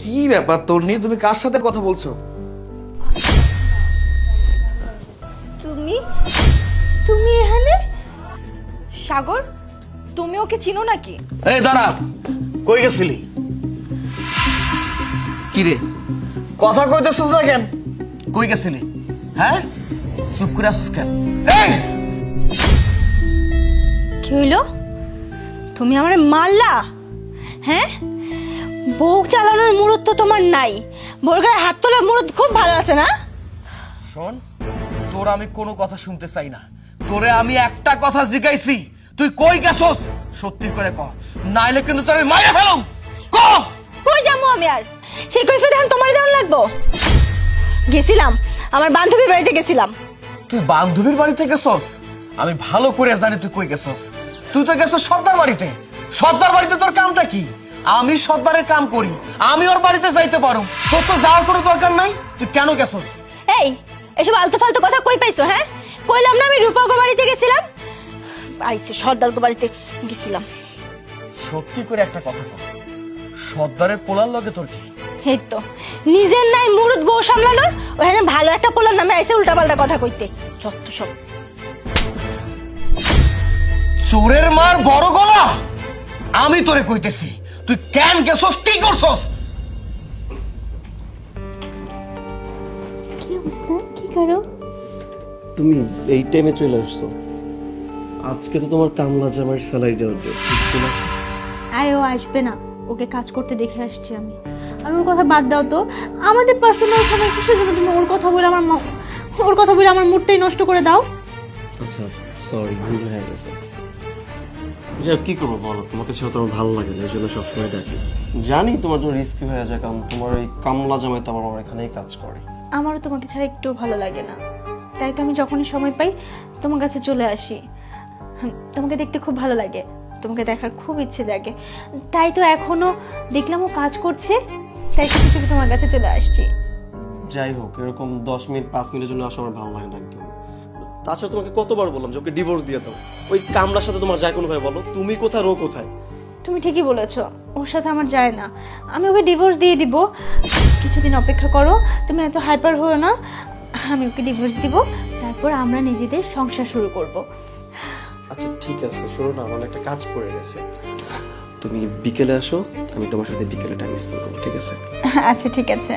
কি ব্যাপার তোর নিয়ে? তুমি কার সাথে কথা বলছো? তুমি তুমি এখানে? সাগর, তুমি ওকে চিনো নাকি? এই দাঁড়া, কই গেছিলি? কি রে, কথা কইতেছিস না কেন? কই গেছিলি? হ্যাঁ, চুপ করে আসিস কেন? এই কি হইলো? তুমি আমারে মারলা? হ্যাঁ, বউ চালানোর মুরত তো তোমার নাই, বউর গায়ে হাত তোলার মুরত খুব ভালো আছে না? শোন, তোর আমি কোনো কথা শুনতে চাই না। তোরে আমি একটা কথা জিজ্ঞাইছি, তুই কই গেছস? সত্যি করে ক, নাইলে কিন্তু তোরে মাইরা ফেলুম। ক, কই যাবো আমি আর? সেই কৈফিয়ত এখন তোমার দেওয়ার লাগবো? গেছিলাম, আমার বান্ধবীর বাড়িতে গেছিলাম। তুই বান্ধবীর বাড়িতে গেছস? আমি ভালো করে জানি তুই কই গেছস। তুই তো গেছস সর্দার বাড়িতে। সর্দার বাড়িতে তোর কামটা কি? আমি সর্দারের কাম করি, আমি ওর বাড়িতে যাইতে পারো, তোর তো যাওয়ার কোনো দরকার নাই। তুই কেন গেছস? এই, এসব আলতু ফালতু কথা কই পাইছো? হ্যাঁ, কইলাম না আমি রূপা বাড়িতে গেছিলাম। আইছে সর্দার বাড়িতে গেছিলাম। সত্যি করে একটা কথা কর, সর্দারের পোলার লগে তোর কি? এই তো নিজের নাই মুরুদ বউ সামলানোর, ওখানে ভালো একটা পোলার নামে আইছে উল্টাপাল্টা কথা কইতে। যত সব চোরের মার বড় গলা। আমি তোরে কইতেছি, তুই কেন গেছস, কি করছস? কি অবস্থা? কি করো? তুমি এই টাইমে চলে আসছো? আজকে তো তোমার কামলা জামার স্যালারি দেওয়ার ডেট। আরে ও আসবে না, ওকে কাজ করতে দেখে আসছি আমি। আর ওর কথা বাদ দাও তো, আমাদের পার্সোনাল সময় কিসের জন্য তুমি ওর কথা বলে আমার মুডটাই নষ্ট করে দাও? আচ্ছা সরি, ভুল হয়ে গেছে। যাই হোক, কি করবো বলো, তোমাকে ছাড়া তো আমার ভালো লাগে না, এই জন্য সবসময় ডাকি। জানি তোমার জন্য রিস্কি হয়ে যায়, কারণ তোমার এই কামলা জামাই তো আমার এখানেই কাজ করে। আমারও তোমাকে ছাড়া একটু ভালো লাগে না, তাই তো আমি যখনই সময় পাই তোমার কাছে চলে আসি। তোমাকে দেখতে খুব ভালো লাগে, তোমাকে দেখার খুব ইচ্ছে জাগে, তাই তো এখনো দেখলাম ও কাজ করছে, তাই কিছু কিছু তোমার কাছে চলে আসছি। যাই হোক, এরকম 10 মিনিট 5 মিনিটের জন্য আসা আমার ভালো লাগে না একদম। তাছাড়া তোমাকে কতবার বললাম যে ওকে ডিভোর্স দিয়ে দাও। ওই কামলার সাথে তোমার যায় কোনো ভাই বলো, তুমি কোথায় রো কোথায়? তুমি ঠিকই বলেছো, ওর সাথে আমার যায় না, আমি ওকে ডিভোর্স দিয়ে দিব। কিছুদিন অপেক্ষা করো, তুমি এত হাইপার হও না। আমি ওকে ডিভোর্স দিব, তারপর আমরা নিজেদের সংসার শুরু করব। আচ্ছা ঠিক আছে, শোনো না, আমার একটা কাজ পড়ে গেছে। তুমি বিকেলে আসো, আমি তোমার সাথে বিকেলে টাইম স্পেন্ড করবো, ঠিক আছে? আচ্ছা ঠিক আছে।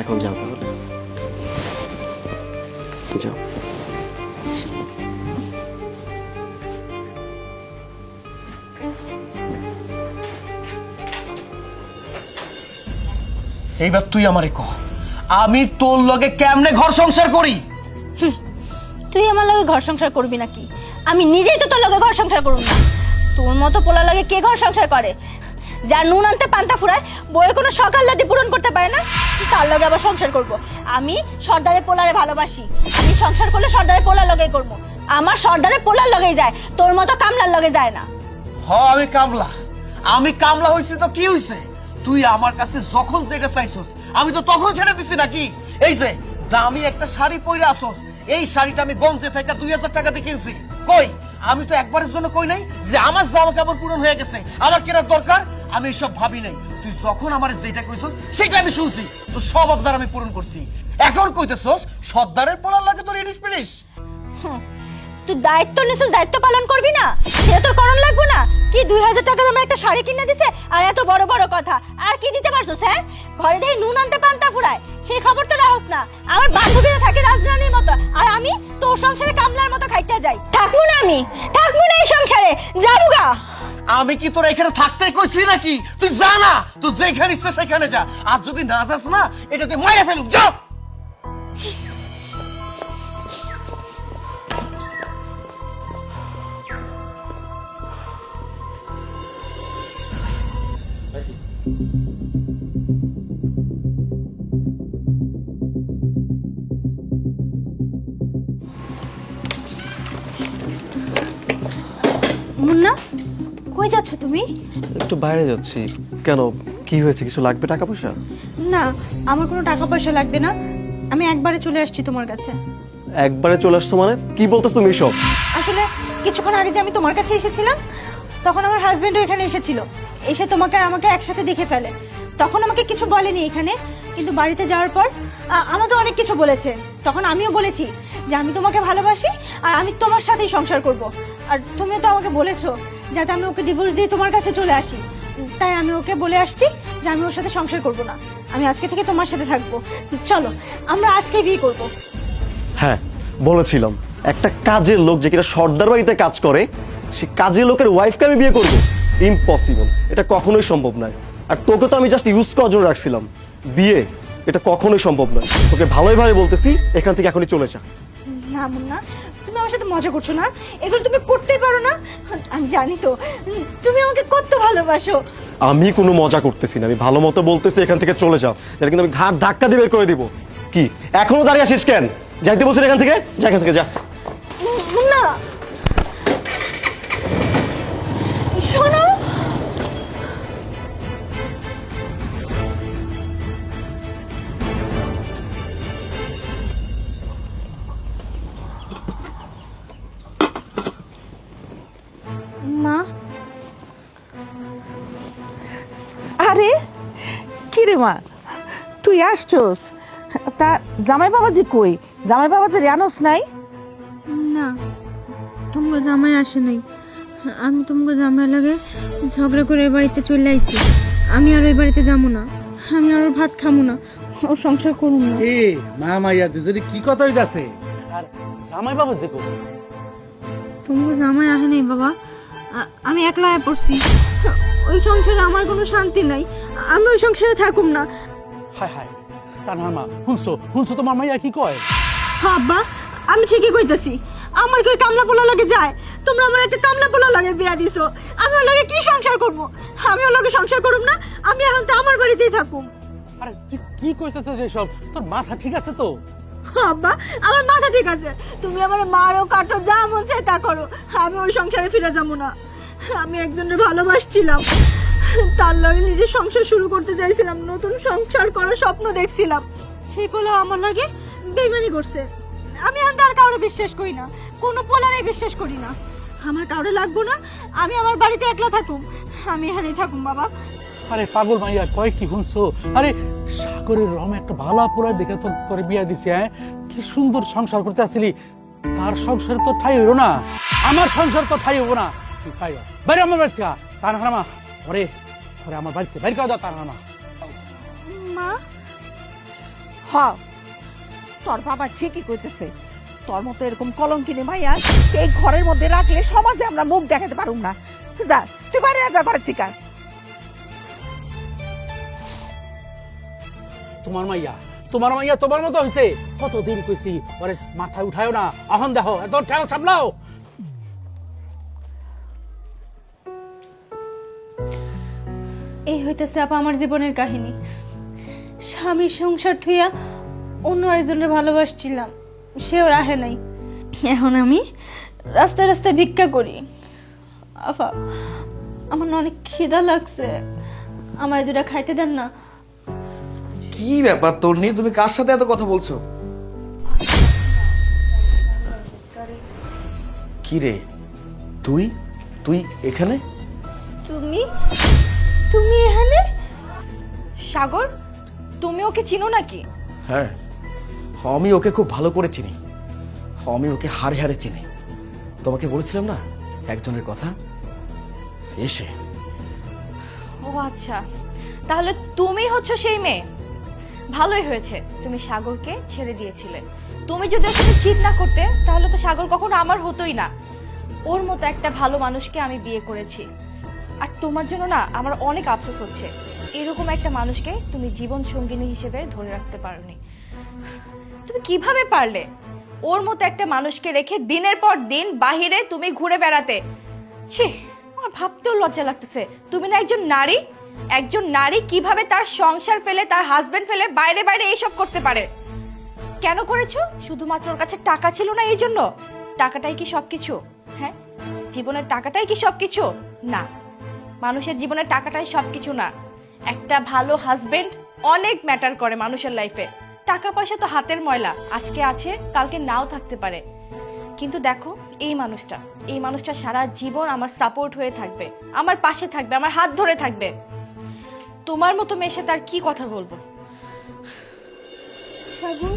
এখন যাও তাহলে, যাও। এইবার তুই আমারে ক, আমি তোর লগে কেমনে ঘর সংসার করি? তুই আমার লগে ঘর সংসার করবি নাকি? আমি নিজেই তো তোর লগে ঘর সংসার করব না। তোর মতো পোলা লগে কে ঘর সংসার করে? যার নুন আনতে পান্তা ফুরায়, বইয়ের কোনো সকাল রাতে পূরণ করতে পারে না, তার লগে আবার সংসার করব? আমি সর্দারের পোলারে ভালোবাসি, আমি সংসার করলে সর্দারের পোলার লগেই করব। আমার সর্দারের পোলার লগেই যায়, তোর মতো কামলার লগে যায় না। আমি কামলা হইছি তো কি হইছে? তুই আমার কাছে যখন যেটা চাইছস আমি তো তখন ছেড়ে দিছি নাকি? এই যে দামি একটা শাড়ি পরে আসস, এই শাড়িটা আমি গঞ্জে থেকে 2000 টাকা দিয়ে কিনছি। কই, আমি তো একবারের জন্য কই নাই যে আমার জামা কাপড় পূরণ হয়ে গেছে, আমার কেনার দরকার। আমি এসব ভাবি নাই। তুই যখন আমার যেটা কইছস সেটা আমি শুনছি, তো সব আবদার আমি পূরণ করছি। এখন কইতেছস সর্দারের পোলার লাগে তোর ইলিশ পিলিশ? তুই দায়িত্ব নিছিস, দায়িত্ব পালন করবি না? সেটা তোর করণ লাগবে না? কি 2000 টাকা দামের একটা শাড়ি কিনে দিছে, আর এত বড় বড় কথা। আর কি দিতে পারছস? হ্যাঁ, ঘরে দেখি নুন আনতে পান্তা ফুরায়, সেই খবর তো রাখস না। আমার বান্ধবীরা থাকে রাজরানীর মতো, আর আমি তোর সংসারে কামলার মতো খাইতে যাই। থাকবো না, আমি থাকবো না এই সংসারে, যাবুগা। আমি কি তোর এখানে থাকতে কইছি নাকি? তুই যা না, তুই যেখানে ইচ্ছে সেখানে যা। আর যদি না যাস না, এটাতে মাইরা ফেলুম। যা। মুন্না, কই যাচ্ছ তুমি? একটু বাইরে যাচ্ছি। কেন, কি হয়েছে? কিছু লাগবে টাকা পয়সা? না, আমার কোনো টাকা পয়সা লাগবে না, আমি একবারে চলে আসছি তোমার কাছে। একবারে চলে আসছো মানে? কি বলতেছ তুমি এসব? আসলে কিছুক্ষণ আগে যে আমি তোমার কাছে এসেছিলাম, তখন আমার হাজবেন্ডও এখানে এসেছিল, এসে তোমাকে আর আমাকে একসাথে দেখে ফেলে। তখন আমাকে কিছু বলেনি এখানে, কিন্তু বাড়িতে যাওয়ার পর আমাকে অনেক কিছু বলেছে। তখন আমিও বলেছি যে আমি তোমাকে ভালোবাসি আর আমি তোমার সাথেই সংসার করব। আর তুমিও তো আমাকে বলেছো যাতে আমি ওকে ডিভোর্স দিয়ে তোমার কাছে চলে আসি। তাই আমি ওকে বলে আসছি যে আমি ওর সাথে সংসার করব না, আমি আজকে থেকে তোমার সাথে থাকবো। চলো আমরা আজকে বিয়ে করব। হ্যাঁ বলেছিলাম, একটা কাজের লোক যে কিনা সর্দার বাড়িতে কাজ করে, সে কাজের লোকের ওয়াইফকে আমি বিয়ে করব? ইম্পসিবল, এটা কখনোই সম্ভব নয়। আর তোকে তো আমি জাস্ট ইউজ করার জন্য রাখছিলাম, বিয়ে এটা কখনোই সম্ভব নয়। তোকে ভালোই ভাবে বলতেছি, এখান থেকে এখনই চলে যা। না মুন্না, তুমি আমার সাথে মজা করছো না? এগুলো তুমি করতেই পারো না? আমি জানি তো তুমি আমাকে কত ভালোবাসো। আমি কোনো মজা করতেছি না, আমি ভালো মতো বলতেছি এখান থেকে চলে যাও, এটা কিন্তু আমি ঘাট ধাক্কা দিয়ে বের করে দিব। কি এখনো দাঁড়িয়ে আছিস কেন? যাইতে বলছিস এখান থেকে, যা এখান থেকে যা। মুন্না শোনো, মা। আরে কি রে মা, তুই আসছস? তা জামাই বাবাজি কই? জামাই বাবাজি জানোস নাই? না, তোমাকে জামাই আসে নাই। আমি তোমাকে জামাই লাগে ঝগড়া করে এই বাড়িতে চলে আইছি। আমি আর ওই বাড়িতে যাবো না, আমি আর ওর ভাত খাবো না, ও সংসার করুন না। এ মা মাইয়া দুজনে কি কথা হইতাছে? আর জামাই বাবা যে কো তোমাকে জামাই আসে নাই বাবা, আমি একলা পড়ছি। ওই সংসারে আমার কোনো শান্তি নাই, আমি ওই সংসারে থাকুম না। হায় হায়, তানহার মা শুনছো তোমার মাইয়া কি কয়? হ্যাঁ আব্বা, আমি ঠিকই কইতাছি। আমার কি ওই কামলা পোলা লাগে যায়? তোমরা আমার একটা কামলা পোলা লাগে বিয়া দিছো, আমি ওর লগে কি সংসার করব? আমি ওর লগে সংসার করুম না, আমি এখন তো আমার বাড়িতেই থাকুম। আরে তুই কি কইতেছিস এসব? তোর মাথা ঠিক আছে তো? আব্বা, আমার মাথা ঠিক আছে, তুমি আমার মারো কাটো যা মন চায় তা করো, আমি ওই সংসারে ফিরে যাবো না। আমি একজনের ভালোবাসছিলাম, তার লগে নিজের সংসার শুরু করতে চাইছিলাম, নতুন সংসার করার স্বপ্ন দেখছিলাম। সেই পোলা আমার লাগে বেইমানি করছে। আমি এখন তার কাউরে বিশ্বাস করি না, কোনো পোলারে বিশ্বাস করি না। আমার কাউরে লাগবো না, আমি আমার বাড়িতে একলা থাকুম, আমি এখানেই থাকুম বাবা। আরে পাগল মাইয়া কয় কি শুনছো? আরে সাগরের রম একটা ভালো পোলা দেখে তোর তোরে বিয়া দিছে। হ্যাঁ, কি সুন্দর সংসার করতে আসছিলি, তার সংসার তো ঠাই হইল না, আমার সংসার তো ঠাই হবো না। তুই খাই বাইরে আমার বাড়িতে তানহার মা, ওরে ওরে আমার বাড়িতে বাইরে করে দাও তানহার মা। মা, হ, তোর বাবা ঠিকই কইতেছে। তোর মতো এরকম কলঙ্কিনী মাইয়া এই ঘরের মধ্যে রাখলে সমাজে আমরা মুখ দেখাতে পারুম না। যা তুই বাইরে যা ঘরের থেকে। তোমার মাইয়া তোমার মতো হয়েছে। কতদিন কইছি ওরে মাথায় উঠায়ও না, এখন দেখো এত ঠেলা সামলাও। এই হইতেছে আপা আমার জীবনের কাহিনী। স্বামীর সংসার থুইয়া অন্য আরেকজনের ভালোবাসছিলাম, সেও রাহে নাই। এখন আমি রাস্তায় রাস্তায় ভিক্ষা করি। আপা, আমার না অনেক খিদা লাগছে, আমার দুটা খাইতে দেন না। কি ব্যাপার তোর নিয়ে, তুমি কার সাথে এত কথা বলছো? কি রে তুই তুই এখানে? তুমি তুমি এখানে? সাগর, তুমি ওকে চিনো নাকি? হ্যাঁ, আমি ওকে খুব ভালো করে চিনি, আমি ওকে হাড়ে হাড়ে চিনি। তোমাকে বলেছিলাম না একজনের কথা, এসে। ও আচ্ছা, তাহলে তুমি হচ্ছ সেই মেয়ে। ভালোই হয়েছে তুমি সাগরকে ছেড়ে দিয়েছিলে। তুমি যদি ওর সাথে চিট না করতে তাহলে তো সাগর কখনো আমার হতোই না। ওর মতো একটা ভালো মানুষকে আমি বিয়ে করেছি, আর তোমার জন্য না আমার অনেক আফসোস হচ্ছে। এরকম একটা মানুষকে তুমি জীবন সঙ্গিনী হিসেবে ধরে রাখতে পারোনি। তুমি কিভাবে পারলে ওর মতো একটা মানুষকে রেখে দিনের পর দিন বাহিরে তুমি ঘুরে বেড়াতে? ছি, আমার ভাবতেও লজ্জা লাগতেছে। তুমি না একজন নারী কিভাবে তার সংসার ফেলে, তার হাজবেন্ড ফেলে বাইরে বাইরে এইসব করতে পারে? কেন করেছো? শুধুমাত্র ওর কাছে টাকা ছিল না এই জন্য? টাকাটাই কি সবকিছু? হ্যাঁ, জীবনের টাকাটাই কি সবকিছু? না, মানুষের জীবনের টাকাটাই সবকিছু না। একটা ভালো হাজবেন্ড অনেক ম্যাটার করে মানুষের লাইফে। টাকা পয়সা তো হাতের ময়লা, আজকে আছে কালকে নাও থাকতে পারে। কিন্তু দেখো এই মানুষটা সারা জীবন আমার সাপোর্ট হয়ে থাকবে, আমার পাশে থাকবে, আমার হাত ধরে থাকবে। তোমার মতো মেয়ের সাথে আর কি কথা বলবো। সাগর,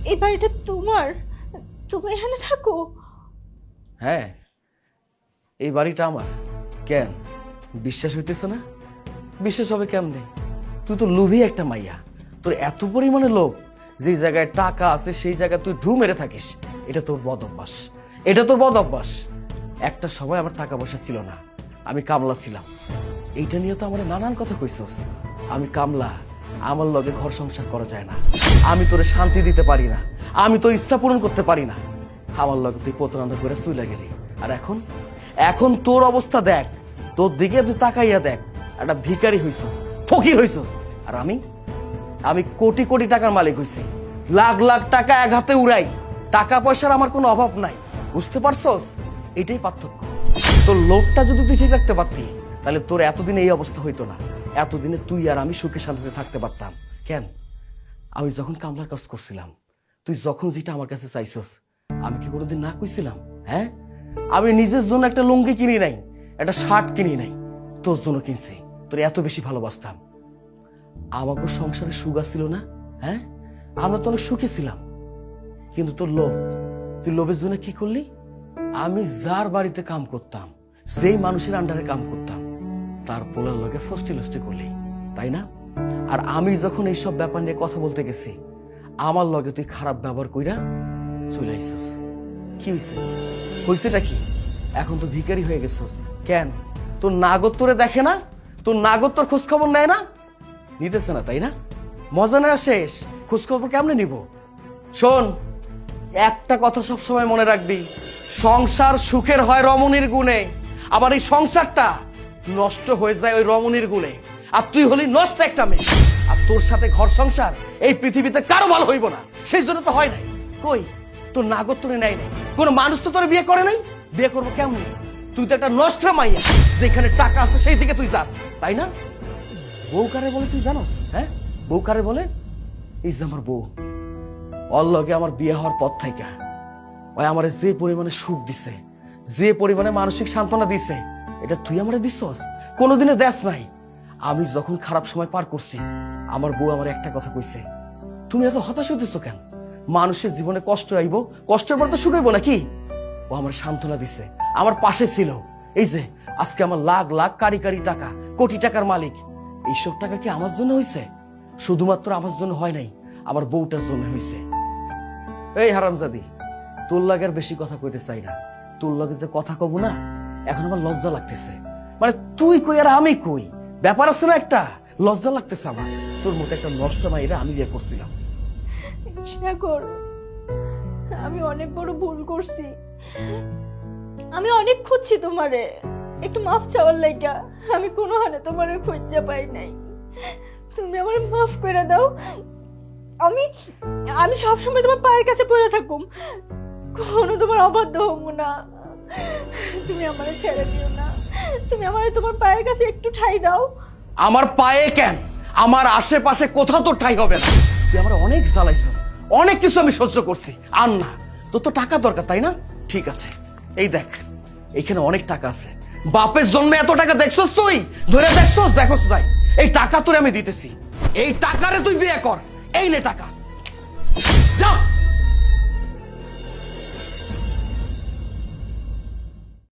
এই বাড়িটা তোমার? তুমি এখানে থাকো? হ্যাঁ, এই বাড়িটা আমার। কেন বিশ্বাস হইতেছে না? বিশ্বাস হবে কেমনে? তুই তো লোভী একটা মাইয়া, তোর এত পরিমাণে লোভ, যে জায়গায় টাকা আছে সেই জায়গায় তুই ঢু মেরে থাকিস। এটা তোর বদ অভ্যাস, এটা তোর বদ অভ্যাস। একটা সময় আমার টাকা পয়সা ছিল না, আমি কামলা ছিলাম। এইটা নিয়ে তো আমার নানান কথা কইছস। আমি কামলা, আমার লগে ঘর সংসার করা যায় না, আমি তোরে শান্তি দিতে পারি না, আমি তোর ইচ্ছা পূরণ করতে পারি না। আমার লগে তুই প্রতারণা করে চলে গেলি, আর এখন এখন তোর অবস্থা দেখ, তোর দিকে তুই তাকাইয়া দেখ, একটা ভিখারি হইছস, ফকির হইছস। আর আমি কোটি কোটি টাকার মালিক হইছি, লাখ লাখ টাকা এক হাতে উড়াই। টাকা পয়সার আমার কোনো অভাব নাই, বুঝতে পারছস? এটাই পার্থক্য। তোর লোভটা যদি তুই ঠিক রাখতে পারতি, তাহলে তোর এতদিনে এই অবস্থা হইতো না। এতদিনে তুই আর আমি সুখে শান্তিতে থাকতে পারতাম। কেন? আমি যখন কামলার কাজ করছিলাম, তুই যখন যেটা আমার কাছে চাইছস, আমি কি কোনোদিন না কইছিলাম? হ্যাঁ, আমি নিজের জন্য একটা লুঙ্গি কিনি নাই, একটা শার্ট কিনি নাই, তোর জন্য কিনছি। তোর এত বেশি ভালোবাসতাম। আমাকে সংসারে সুখ ছিল না? হ্যাঁ, আমরা তো অনেক সুখী ছিলাম। কিন্তু তোর লোভ, তুই লোভের জন্য কি করলি? আমি যার বাড়িতে কাম করতাম, সেই মানুষের আন্ডারে কাম করতাম, তার পোলার লগে ফষ্টি করলি, তাই না? আর আমি যখন এইসব ব্যাপার নিয়ে কথা বলতে গেছি, আমার লগে তুই খারাপ ব্যবহার কইরা চলে আইসস। কি হয়েছে? হয়েছেটা কি? এখন তো ভিখারি হয়ে গেছস। কেন? তোর নাগর তোরে দেখে না? তোর নাগর তোর খোঁজ খবর নেয় না? নিতেছে না, তাই না? মজা নেওয়া শেষ, খোঁজ খবর কেমনে নিব? শোন, একটা কথা সব সময় মনে রাখবি, সংসার সুখের হয় রমণীর গুণে, আবার এই সংসারটা নষ্ট হয়ে যায় ওই রমণীর গুণে। আর তুই হলি নষ্ট একটা মেয়ে, আর তোর সাথে ঘর সংসার এই পৃথিবীতে কারো ভালো হইব না। সেই জন্য তো হয় নাই। কই তোর নাগর তোরে নেয় নাই, কোনো মানুষ তো তোরে বিয়ে করে নাই। বিয়ে করবো কেমনি? তুই তো একটা নষ্ট মাইয়া, যেখানে টাকা আছে সেই দিকে তুই যাস, তাই না? বউ কারে বলে তুই জানোস? হ্যাঁ, বউ কারে বলে? এই যে আমার বউ, ওর লগে আমার বিয়ে হওয়ার পর থাইকা ওই আমারে যে পরিমাণে সুখ দিছে, যে পরিমাণে মানসিক সান্ত্বনা দিছে, এটা তুই আমারে দিছস? কোনোদিনে দেশ নাই। আমি যখন খারাপ সময় পার করছি, আমার বউ আমার একটা কথা কইছে, তুমি এত হতাশ হইতেছো কেন? মানুষের জীবনে কষ্ট আইব, কষ্টের পর তো সুখ আইব নাকি? ও আমার সান্ত্বনা দিছে, আমার পাশে ছিল। এই যে আজকে আমার লাখ লাখ কারি কারি টাকা, কোটি টাকার মালিক, এইসব টাকা কি আমার জন্য হইছে? শুধুমাত্র আমার জন্য হয় নাই, আমার বউটার জন্য হইছে। এই হারামজাদি, তোর লাগে আর বেশি কথা কইতে চাই না। তোর লগে যে কথা কব না, এখন আমার লজ্জা লাগতেছে। মানে তুই কই আর আমি কই, ব্যাপার আছে না একটা, লজ্জা লাগতেছে আমার। তোর মতো একটা নষ্ট মাইরা আমি বিয়ে করছিলাম। সাগর, আমি অনেক বড় ভুল করছি, আমি অনেক খুঁজছি তোমারে, একটু মাফ চাওয়ার লাইগা। আমি কোনো হানে তোমারে খুঁজে পাই নাই, তুমি আমার মাফ করে দাও। আমি আমি সবসময় তোমার পায়ের কাছে পড়ে থাকুম, কোনো তোমার অবাধ্য হবো না। তুমি আমারে ছেড়ে দিও না, তুমি আমারে তোমার পায়ের কাছে একটু ঠাই দাও। আমার পায়ে কেন, আমার আশেপাশে কোথাও তো ঠাই হবে না। তুই আমার অনেক জ্বালাইছিস, অনেক কিছু আমি সহ্য করছি, আর না। তোর তো টাকা দরকার, তাই না? ঠিক আছে, এই দেখ, এইখানে অনেক টাকা আছে। বাপের জন্য এত টাকা দেখছস তুই? ধরে দেখছস? দেখছস নাই? এই টাকা তোরে আমি দিতেছি, এই টাকারে তুই বিয়ে কর। এই নে টাকা, যা।